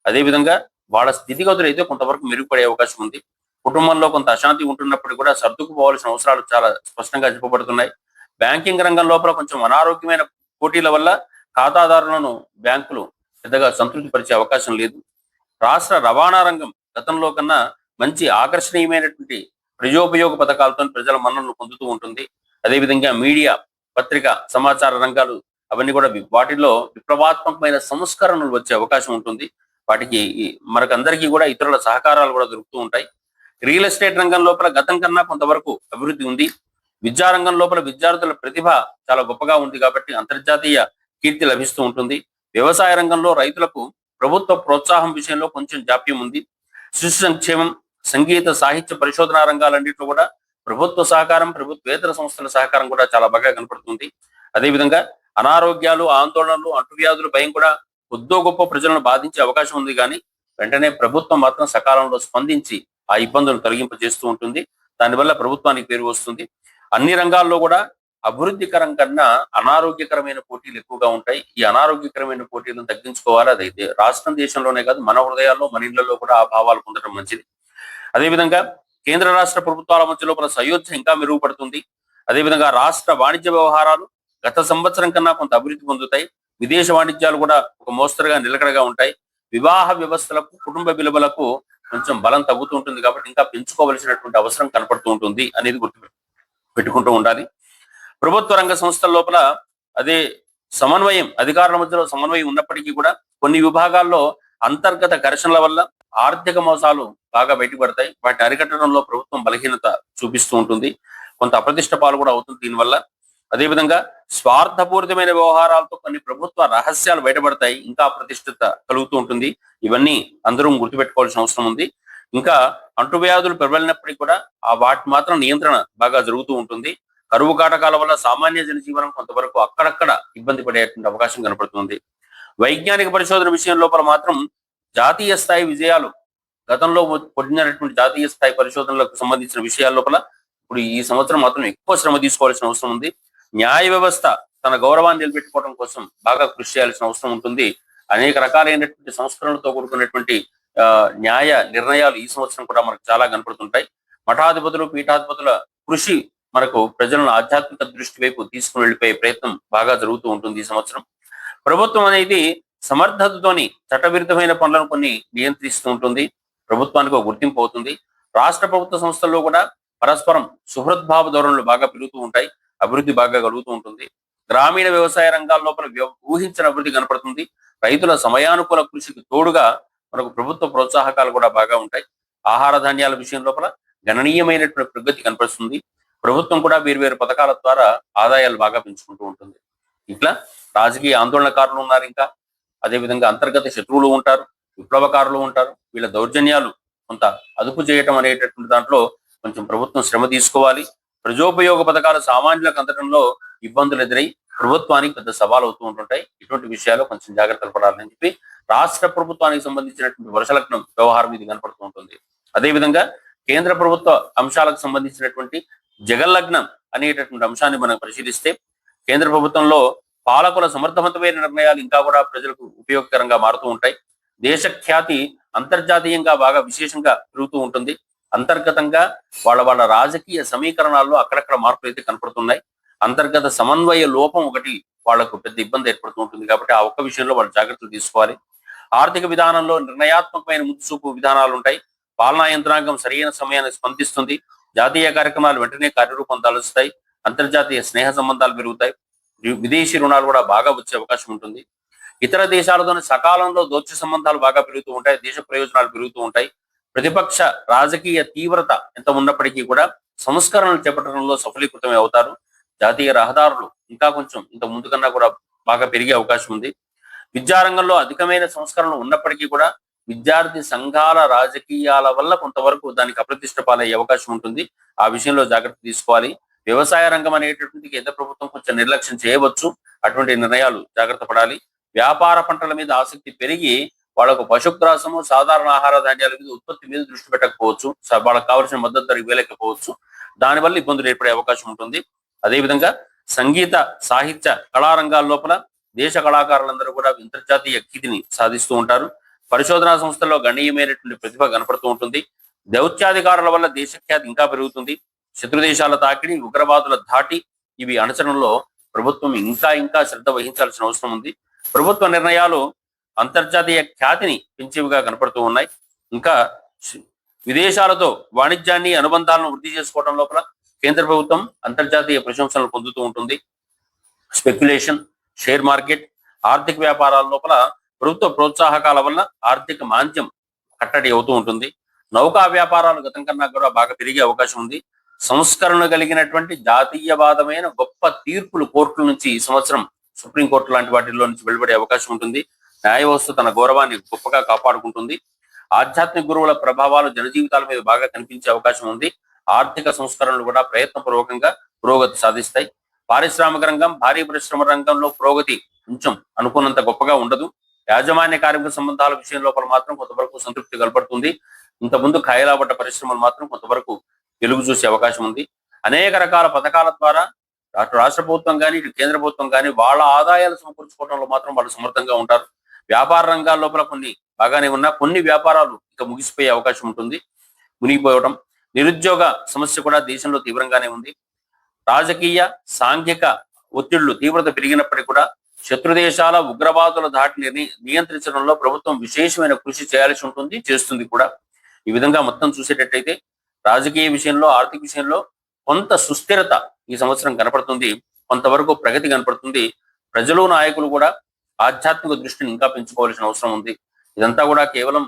అదేవిధంగా వాళ్ళ స్థితిగతులు అయితే కొంతవరకు మెరుగుపడే అవకాశం ఉంది. కుటుంబంలో కొంత అశాంతి ఉంటున్నప్పుడు కూడా సర్దుకుపోవాల్సిన అవసరాలు చాలా స్పష్టంగా చెప్పబడుతున్నాయి. బ్యాంకింగ్ రంగం లోపల కొంచెం అనారోగ్యమైన పోటీల వల్ల ఖాతాదారులను బ్యాంకులు పెద్దగా సంతృప్తి పరిచే అవకాశం లేదు. రాష్ట్ర రవాణా రంగం గతంలో కన్నా మంచి ఆకర్షణీయమైనటువంటి ప్రజోపయోగ పథకాలతో ప్రజల మన్ననలు పొందుతూ ఉంటుంది. అదేవిధంగా మీడియా, పత్రిక, సమాచార రంగాలు అవన్నీ కూడా వాటిల్లో విప్లవాత్మకమైన సంస్కరణలు వచ్చే అవకాశం ఉంటుంది. వాటికి మనకందరికీ కూడా ఇతరుల సహకారాలు కూడా దొరుకుతూ ఉంటాయి. రియల్ ఎస్టేట్ రంగం లోపల గతం కన్నా కొంతవరకు అభివృద్ధి ఉంది. విద్యారంగం లోపల విద్యార్థుల ప్రతిభ చాలా గొప్పగా ఉంది కాబట్టి అంతర్జాతీయ కీర్తి లభిస్తూ ఉంటుంది. వ్యవసాయ రంగంలో రైతులకు ప్రభుత్వ ప్రోత్సాహం విషయంలో కొంచెం జాప్యం ఉంది. శిశు సంక్షేమం, సంగీత, సాహిత్య, పరిశోధన రంగాలన్నింటిలో కూడా ప్రభుత్వ సహకారం, ప్రభుత్వేతర సంస్థల సహకారం కూడా చాలా బాగా కనపడుతుంది. అదేవిధంగా అనారోగ్యాలు, ఆందోళనలు, అంటువ్యాధులు భయం కూడా కొద్దో గొప్ప ప్రజలను బాధించే అవకాశం ఉంది. కానీ వెంటనే ప్రభుత్వం మాత్రం సకాలంలో స్పందించి ఆ ఇబ్బందులను తొలగింపజేస్తూ ఉంటుంది. దానివల్ల ప్రభుత్వానికి పేరు వస్తుంది. అన్ని రంగాల్లో కూడా అభివృద్ధికరం కన్నా అనారోగ్యకరమైన పోటీలు ఎక్కువగా ఉంటాయి. ఈ అనారోగ్యకరమైన పోటీలను తగ్గించుకోవాలి. అదైతే రాష్ట్రం, దేశంలోనే కాదు, మన హృదయాల్లో, మన ఇళ్లలో కూడా ఆ భావాలు పొందడం మంచిది. అదేవిధంగా కేంద్ర రాష్ట్ర ప్రభుత్వాల మధ్య లోపల సయోధ్య ఇంకా మెరుగుపడుతుంది. అదేవిధంగా రాష్ట్ర వాణిజ్య వ్యవహారాలు గత సంవత్సరం కన్నా కొంత అభివృద్ధి పొందుతాయి. విదేశ వాణిజ్యాలు కూడా ఒక మోస్తరుగా నిలకడగా ఉంటాయి. వివాహ వ్యవస్థలకు, కుటుంబ విలువలకు కొంచెం బలం తగ్గుతూ ఉంటుంది కాబట్టి ఇంకా పెంచుకోవలసినటువంటి అవసరం కనపడుతూ ఉంటుంది అనేది పెట్టుకుంటూ ఉండాలి. ప్రభుత్వ రంగ సంస్థల లోపల అదే సమన్వయం, అధికారుల మధ్యలో సమన్వయం ఉన్నప్పటికీ కూడా కొన్ని విభాగాల్లో అంతర్గత ఘర్షణల వల్ల ఆర్థిక మోసాలు బాగా బయటపడతాయి. వాటిని అరికట్టడంలో ప్రభుత్వం బలహీనత చూపిస్తూ ఉంటుంది. కొంత అప్రతిష్ట పాలు కూడా అవుతుంది దీనివల్ల. అదేవిధంగా స్వార్థపూరితమైన వ్యవహారాలతో కొన్ని ప్రభుత్వ రహస్యాలు బయటపడతాయి, ఇంకా అప్రతిష్టత కలుగుతూ ఉంటుంది. ఇవన్నీ అందరూ గుర్తుపెట్టుకోవాల్సిన అవసరం ఉంది. ఇంకా అంటువ్యాధులు ప్రబలినప్పటికీ కూడా ఆ వాటి మాత్రం నియంత్రణ బాగా జరుగుతూ ఉంటుంది. కరువు కాటకాల వల్ల సామాన్య జనజీవనం కొంతవరకు అక్కడక్కడ ఇబ్బంది పడేటువంటి అవకాశం కనపడుతుంది. వైజ్ఞానిక పరిశోధన విషయం లోపల మాత్రం జాతీయ స్థాయి విజయాలు, గతంలో పొందినటువంటి జాతీయ స్థాయి పరిశోధనలకు సంబంధించిన విషయాల లోపల ఇప్పుడు ఈ సంవత్సరం మాత్రం ఎక్కువ శ్రమ తీసుకోవాల్సిన అవసరం ఉంది. న్యాయ వ్యవస్థ తన గౌరవాన్ని నిలబెట్టుకోవడం కోసం బాగా కృషి చేయాల్సిన అవసరం ఉంటుంది. అనేక రకాలైనటువంటి సంస్కరణలతో కూడుకున్నటువంటి న్యాయ నిర్ణయాలు ఈ సంవత్సరం కూడా మనకు చాలా కనపడుతుంటాయి. మఠాధిపతులు, పీఠాధిపతుల కృషి మనకు ప్రజలను ఆధ్యాత్మిక దృష్టి వైపు తీసుకుని వెళ్ళిపోయే ప్రయత్నం బాగా జరుగుతూ ఉంటుంది ఈ సంవత్సరం. ప్రభుత్వం అనేది సమర్థతతోని చట్టవిరుద్ధమైన పనులను కొన్ని నియంత్రిస్తూ ఉంటుంది. ప్రభుత్వానికి ఒక గుర్తింపు అవుతుంది. రాష్ట్ర ప్రభుత్వ సంస్థల్లో కూడా పరస్పరం సుహృద్భావ ధోరణులు బాగా పెరుగుతూ ఉంటాయి. అభివృద్ధి బాగా కలుగుతూ ఉంటుంది. గ్రామీణ వ్యవసాయ రంగాల లోపల ఊహించిన అభివృద్ధి కనపడుతుంది. రైతుల సమయానుకూల కృషికి తోడుగా మనకు ప్రభుత్వ ప్రోత్సాహకాలు కూడా బాగా ఉంటాయి. ఆహార ధాన్యాల విషయం లోపల గణనీయమైనటువంటి ప్రగతి కనపడుతుంది. ప్రభుత్వం కూడా వేరు పథకాల ద్వారా ఆదాయాలు బాగా పెంచుకుంటూ ఉంటుంది. ఇట్లా రాజకీయ ఆందోళనకారులు ఉన్నారు, ఇంకా అదేవిధంగా అంతర్గత శత్రువులు ఉంటారు, విప్లవకారులు ఉంటారు. వీళ్ళ దౌర్జన్యాలు కొంత అదుపు చేయటం అనేటటువంటి దాంట్లో కొంచెం ప్రభుత్వం శ్రమ తీసుకోవాలి. ప్రజోపయోగ పథకాలు సామాన్యులకు అందడంలో ఇబ్బందులు ఎదురై ప్రభుత్వానికి పెద్ద సవాలు అవుతూ ఉంటుంటాయి. ఇటువంటి విషయాలు కొంచెం జాగ్రత్తలు పడాలని చెప్పి రాష్ట్ర ప్రభుత్వానికి సంబంధించినటువంటి వర్షలగ్నం వ్యవహారం ఇది కనపడుతూ ఉంటుంది. అదేవిధంగా కేంద్ర ప్రభుత్వ అంశాలకు సంబంధించినటువంటి జగల్లగ్నం అనేటటువంటి అంశాన్ని మనం పరిశీలిస్తే, కేంద్ర ప్రభుత్వంలో పాలకుల సమర్థవంతమైన నిర్ణయాలు ఇంకా కూడా ప్రజలకు ఉపయోగకరంగా మారుతూ ఉంటాయి. దేశ ఖ్యాతి అంతర్జాతీయంగా బాగా విశేషంగా పెరుగుతూ ఉంటుంది. అంతర్గతంగా వాళ్ళ రాజకీయ సమీకరణాల్లో అక్కడక్కడ మార్పులు అయితే కనపడుతున్నాయి. అంతర్గత సమన్వయ లోపం ఒకటి వాళ్లకు పెద్ద ఇబ్బంది ఏర్పడుతూ ఉంటుంది. కాబట్టి ఆ ఒక్క విషయంలో వాళ్ళు జాగ్రత్తలు తీసుకోవాలి. ఆర్థిక విధానంలో నిర్ణయాత్మకమైన ముద్దుచూపు విధానాలు ఉంటాయి. పాలనా యంత్రాంగం సరైన సమయాన్ని స్పందిస్తుంది. జాతీయ కార్యక్రమాలు వెంటనే కార్యరూపం దాలుస్తాయి. అంతర్జాతీయ స్నేహ సంబంధాలు పెరుగుతాయి. విదేశీ రుణాలు కూడా బాగా వచ్చే అవకాశం ఉంటుంది. ఇతర దేశాలతోని సకాలంలో దౌత్య సంబంధాలు బాగా పెరుగుతూ ఉంటాయి. దేశ ప్రయోజనాలు పెరుగుతూ ఉంటాయి. ప్రతిపక్ష రాజకీయ తీవ్రత ఎంత ఉన్నప్పటికీ కూడా సంస్కరణలు చేపట్టడంలో సఫలీకృతమే అవుతారు. జాతీయ రహదారులు ఇంకా కొంచెం ఇంత ముందు కన్నా కూడా బాగా పెరిగే అవకాశం ఉంది. విద్యారంగంలో అధికమైన సంస్కరణలు ఉన్నప్పటికీ కూడా విద్యార్థి సంఘాల రాజకీయాల వల్ల కొంతవరకు దానికి అప్రతిష్ట పాలయ్యే అవకాశం ఉంటుంది. ఆ విషయంలో జాగ్రత్త తీసుకోవాలి. వ్యవసాయ రంగం అనేటటువంటి కేంద్ర ప్రభుత్వం కొంచెం నిర్లక్ష్యం చేయవచ్చు. అటువంటి నిర్ణయాలు జాగ్రత్త పడాలి. వ్యాపార పంటల మీద ఆసక్తి పెరిగి వాళ్ళకు పశుగ్రాసము, సాధారణ ఆహార ధాన్యాల మీద ఉత్పత్తి మీద దృష్టి పెట్టకపోవచ్చు. వాళ్ళకి కావాల్సిన మద్దతు ధర వేయలేకపోవచ్చు. దానివల్ల ఇబ్బందులు ఏర్పడే అవకాశం ఉంటుంది. అదేవిధంగా సంగీత, సాహిత్య, కళారంగాల లోపల దేశ కళాకారులందరూ కూడా అంతర్జాతీయ కీర్తిని సాధిస్తూ ఉంటారు. పరిశోధనా సంస్థల్లో గణనీయమైనటువంటి ప్రతిభ కనపడుతూ ఉంటుంది. దౌత్యాధికారుల వల్ల దేశఖ్యాతి ఇంకా పెరుగుతుంది. శత్రు దేశాల తాకిడి, ఉగ్రవాదుల ధాటి ఇవి అణచడంలో ప్రభుత్వం ఇంకా శ్రద్ధ వహించాల్సిన అవసరం ఉంది. ప్రభుత్వ నిర్ణయాలు అంతర్జాతీయ ఖ్యాతిని పెంచేవిగా కనపడుతూ ఉన్నాయి. ఇంకా విదేశాలతో వాణిజ్యాన్ని, అనుబంధాలను వృద్ధి చేసుకోవడం లోపల కేంద్ర ప్రభుత్వం అంతర్జాతీయ ప్రశంసలను పొందుతూ ఉంటుంది. స్పెక్యులేషన్, షేర్ మార్కెట్, ఆర్థిక వ్యాపారాల లోపల ప్రభుత్వ ప్రోత్సాహకాల వల్ల ఆర్థిక మాంద్యం కట్టడి అవుతూ ఉంటుంది. నౌకా వ్యాపారాలు గతం కన్నా కూడా బాగా పెరిగే అవకాశం ఉంది. సంస్కరణ కలిగినటువంటి జాతీయవాదమైన గొప్ప తీర్పులు కోర్టుల నుంచి ఈ సంవత్సరం సుప్రీంకోర్టు లాంటి వాటిల్లో నుంచి వెలువడే అవకాశం ఉంటుంది. న్యాయ వ్యవస్థ తన గౌరవాన్ని గొప్పగా కాపాడుకుంటుంది. ఆధ్యాత్మిక గురువుల ప్రభావాలు జనజీవితాల మీద బాగా కనిపించే అవకాశం ఉంది. ఆర్థిక సంస్కరణలు కూడా ప్రయత్నపూర్వకంగా పురోగతి సాధిస్తాయి. పారిశ్రామిక రంగం, భారీ పరిశ్రమ రంగంలో పురోగతి కొంచెం అనుకున్నంత గొప్పగా ఉండదు. యాజమాన్య కార్మిక సంబంధాల విషయం లోపల మాత్రం కొంతవరకు సంతృప్తి కనపడుతుంది. ఇంతకుముందు ఖాయలాబడ్డ పరిశ్రమలు మాత్రం కొంతవరకు వెలుగు చూసే అవకాశం ఉంది. అనేక రకాల పథకాల ద్వారా అటు రాష్ట్ర ప్రభుత్వం కానీ, ఇటు కేంద్ర ప్రభుత్వం కానీ వాళ్ళ ఆదాయాలు సమకూర్చుకోవడంలో మాత్రం వాళ్ళు సమర్థంగా ఉంటారు. వ్యాపార రంగాల లోపల కొన్ని బాగానే ఉన్నా కొన్ని వ్యాపారాలు ఇక ముగిసిపోయే అవకాశం ఉంటుంది. మునిగిపోవడం, నిరుద్యోగ సమస్య కూడా దేశంలో తీవ్రంగానే ఉంది. రాజకీయ, సాంఘిక ఒత్తిళ్లు తీవ్రత పెరిగినప్పటికీ కూడా శత్రు దేశాల ఉగ్రవాదుల ధాటిని నియంత్రించడంలో ప్రభుత్వం విశేషమైన కృషి చేయాల్సి ఉంటుంది, చేస్తుంది కూడా. ఈ విధంగా మొత్తం చూసేటట్టయితే రాజకీయ విషయంలో, ఆర్థిక విషయంలో కొంత సుస్థిరత ఈ సంవత్సరం కనపడుతుంది. కొంతవరకు ప్రగతి కనపడుతుంది. ప్రజలు, నాయకులు కూడా ఆధ్యాత్మిక దృష్టిని ఇంకా పెంచుకోవాల్సిన అవసరం ఉంది. ఇదంతా కూడా కేవలం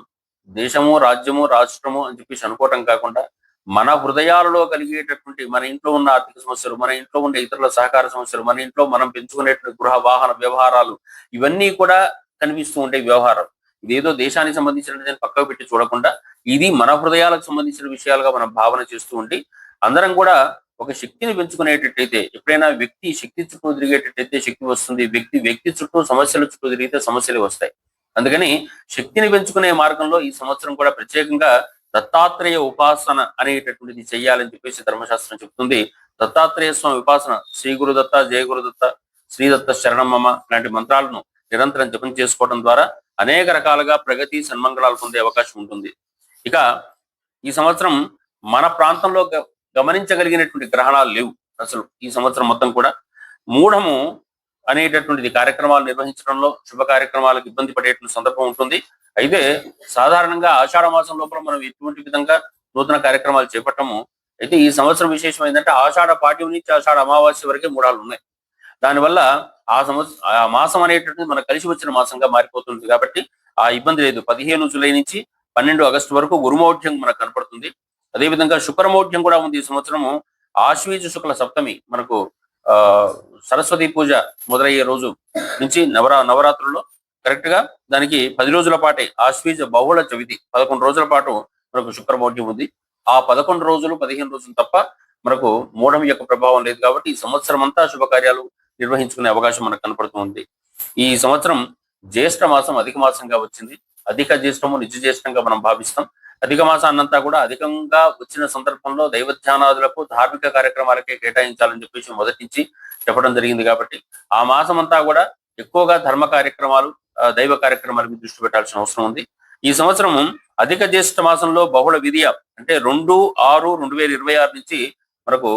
దేశము, రాజ్యము, రాష్ట్రము అని చెప్పేసి అనుకోవటం కాకుండా మన హృదయాలలో కలిగేటటువంటి మన ఇంట్లో ఉన్న ఆర్థిక సమస్యలు, మన ఇంట్లో ఉండే ఇతరుల సహకార సమస్యలు, మన ఇంట్లో మనం పెంచుకునేటువంటి గృహ వాహన వ్యవహారాలు, ఇవన్నీ కూడా కనిపిస్తూ ఉండే వ్యవహారాలు. ఇదేదో దేశానికి సంబంధించిన పక్కకు పెట్టి చూడకుండా ఇది మన హృదయాలకు సంబంధించిన విషయాలుగా మనం భావన చేస్తూ ఉండి అందరం కూడా ఒక శక్తిని పెంచుకునేటట్టయితే, ఎప్పుడైనా వ్యక్తి శక్తి చుట్టూ తిరిగేటట్టయితే శక్తి వస్తుంది. వ్యక్తి చుట్టూ సమస్యల చుట్టూ తిరిగితే సమస్యలు వస్తాయి. అందుకని శక్తిని పెంచుకునే మార్గంలో ఈ సంవత్సరం కూడా ప్రత్యేకంగా దత్తాత్రేయ ఉపాసన అనేటటువంటిది చెయ్యాలని చెప్పేసి ధర్మశాస్త్రం చెప్తుంది. దత్తాత్రేయ స్వామి ఉపాసన, శ్రీ గురుదత్త, జయ గురుదత్త, శ్రీదత్త శరణమమ్మ లాంటి మంత్రాలను నిరంతరం జపం చేసుకోవడం ద్వారా అనేక రకాలుగా ప్రగతి, సన్మంగళాలు పొందే అవకాశం ఉంటుంది. ఇక ఈ సంవత్సరం మన ప్రాంతంలో గమనించగలిగినటువంటి గ్రహణాలు లేవు. అసలు ఈ సంవత్సరం మొత్తం కూడా మూఢము అనేటటువంటిది కార్యక్రమాలు నిర్వహించడంలో, శుభ కార్యక్రమాలకు ఇబ్బంది పడేటువంటి సందర్భం ఉంటుంది. అయితే సాధారణంగా ఆషాఢ మాసం లోపల మనం ఎటువంటి విధంగా నూతన కార్యక్రమాలు చేపట్టము. అయితే ఈ సంవత్సరం విశేషం ఏంటంటే ఆషాఢ పాఠ్యం నుంచి ఆషాఢ అమావాస్య వరకే మూఢాలు ఉన్నాయి. దానివల్ల ఆ మాసం అనేటటువంటిది మనకు కలిసి వచ్చిన మాసంగా మారిపోతుంది. కాబట్టి ఆ ఇబ్బంది లేదు. 15 జూలై నుంచి 12 ఆగస్టు వరకు గురుమౌఢ్యం మనకు కనపడుతుంది. అదేవిధంగా శుక్రమౌఢ్యం కూడా ఉంది ఈ సంవత్సరము. ఆశ్వీజ శుక్ల సప్తమి మనకు సరస్వతి పూజ మొదలయ్యే రోజు నుంచి నవరాత్రుల్లో కరెక్ట్ గా దానికి 10 రోజుల పాటే ఆశ్వీజ బహుళ చవితి 11 రోజుల పాటు మనకు శుక్రమౌఢ్యం ఉంది. ఆ 11 రోజులు 15 రోజులు తప్ప మనకు మూఢం యొక్క ప్రభావం లేదు. కాబట్టి ఈ సంవత్సరం అంతా శుభకార్యాలు నిర్వహించుకునే అవకాశం మనకు కనపడుతుంది. ఈ సంవత్సరం జ్యేష్ఠ మాసం అధిక మాసంగా వచ్చింది. అధిక జ్యేష్ఠము నిజ జ్యేష్ఠంగా మనం భావిస్తాం. అధిక మాసాన్నంతా కూడా అధికంగా వచ్చిన సందర్భంలో దైవధ్యానాదులకు, ధార్మిక కార్యక్రమాలకే కేటాయించాలని చెప్పేసి మొదటి నుంచి చెప్పడం జరిగింది. కాబట్టి ఆ మాసం అంతా కూడా ఎక్కువగా ధర్మ కార్యక్రమాలు, దైవ కార్యక్రమాల మీద దృష్టి పెట్టాల్సిన అవసరం ఉంది. ఈ సంవత్సరం అధిక జ్యేష్ఠ మాసంలో బహుళ విధియ అంటే 2/6/2026 నుంచి మనకు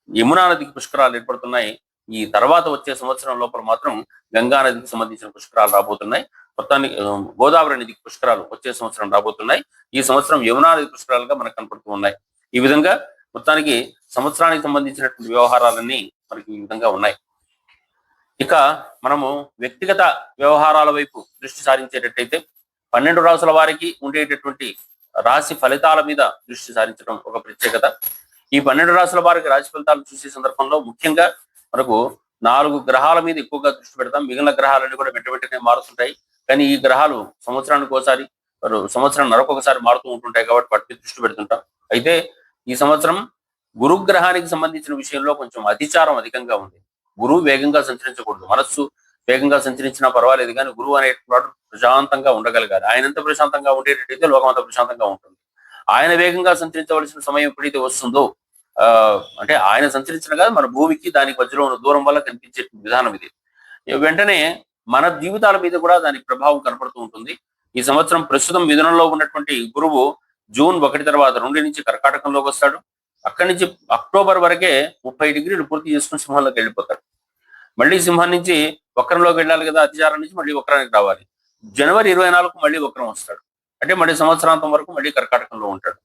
యమునా నదికి పుష్కరాలు ఏర్పడుతున్నాయి. ఈ తర్వాత వచ్చే సంవత్సరం లోపల మాత్రం గంగా నదికి సంబంధించిన పుష్కరాలు రాబోతున్నాయి. మొత్తానికి గోదావరి నదికి పుష్కరాలు వచ్చే సంవత్సరం రాబోతున్నాయి. ఈ సంవత్సరం యమునా నది పుష్కరాలుగా మనకు కనపడుతూ ఉన్నాయి. ఈ విధంగా మొత్తానికి సంవత్సరానికి సంబంధించినటువంటి వ్యవహారాలన్నీ మనకి ఈ విధంగా ఉన్నాయి. ఇక మనము వ్యక్తిగత వ్యవహారాల వైపు దృష్టి సారించేటట్టయితే 12 రాసుల వారికి ఉండేటటువంటి రాశి ఫలితాల మీద దృష్టి సారించడం ఒక ప్రత్యేకత. ఈ 12 రాసుల వారికి రాశి ఫలితాలు చూసే సందర్భంలో ముఖ్యంగా మనకు 4 గ్రహాల మీద ఎక్కువగా దృష్టి పెడతాం. మిగిలిన గ్రహాలన్నీ కూడా వెంటనే మారుతుంటాయి. కానీ ఈ గ్రహాలు సంవత్సరానికి ఒకసారి, సంవత్సరం నరకొకసారి మారుతూ ఉంటుంటాయి. కాబట్టి వాటికి దృష్టి పెడుతుంటాం. అయితే ఈ సంవత్సరం గురుగ్రహానికి సంబంధించిన విషయంలో కొంచెం అతిచారం అధికంగా ఉంది. గురువు వేగంగా సంచరించకూడదు. మనస్సు వేగంగా సంచరించినా పర్వాలేదు, కానీ గురువు అనేటువంటి ప్రశాంతంగా ఉండగలగాలి. ఆయనంత ప్రశాంతంగా ఉండేటట్టయితే లోకం అంత ప్రశాంతంగా ఉంటుంది. ఆయన వేగంగా సంచరించవలసిన సమయం ఎప్పుడైతే వస్తుందో, అంటే ఆయన సంచరించిన కాదు, మన భూమికి దానికి మధ్యలో ఉన్న దూరం వల్ల కనిపించే విధానం ఇది. వెంటనే మన జీవితాల మీద కూడా దానికి ప్రభావం కనపడుతూ ఉంటుంది. ఈ సంవత్సరం ప్రస్తుతం మిథునంలో ఉన్నటువంటి గురువు జూన్ 1 తర్వాత 2 నుంచి కర్కాటకంలోకి వస్తాడు. అక్కడి నుంచి అక్టోబర్ వరకే 30 డిగ్రీలు పూర్తి చేసుకుని సింహంలోకి వెళ్ళిపోతాడు. మళ్ళీ సింహం నుంచి వక్రంలోకి వెళ్ళాలి కదా, అతిచారం నుంచి మళ్ళీ వక్రానికి రావాలి. జనవరి 24కు మళ్ళీ వక్రం వస్తాడు. అంటే మళ్ళీ సంవత్సరాంతం వరకు మళ్ళీ కర్కాటకంలో ఉంటాడు.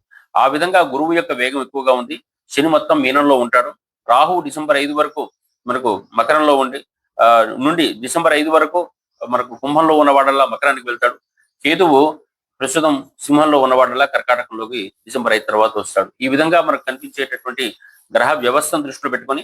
ఆ విధంగా గురువు యొక్క వేగం ఎక్కువగా ఉంది. శని మొత్తం మీనంలో ఉంటాడు. రాహు డిసెంబర్ 5 వరకు మనకు మకరంలో నుండి డిసెంబర్ 5 వరకు మనకు కుంభంలో ఉన్నవాడల్లా మకరానికి వెళ్తాడు. కేతువు ప్రస్తుతం సింహంలో ఉన్నవాడల్లా కర్కాటకంలోకి డిసెంబర్ 5 తర్వాత వస్తాడు. ఈ విధంగా మనకు కనిపించేటటువంటి గ్రహ వ్యవస్థను దృష్టిలో పెట్టుకొని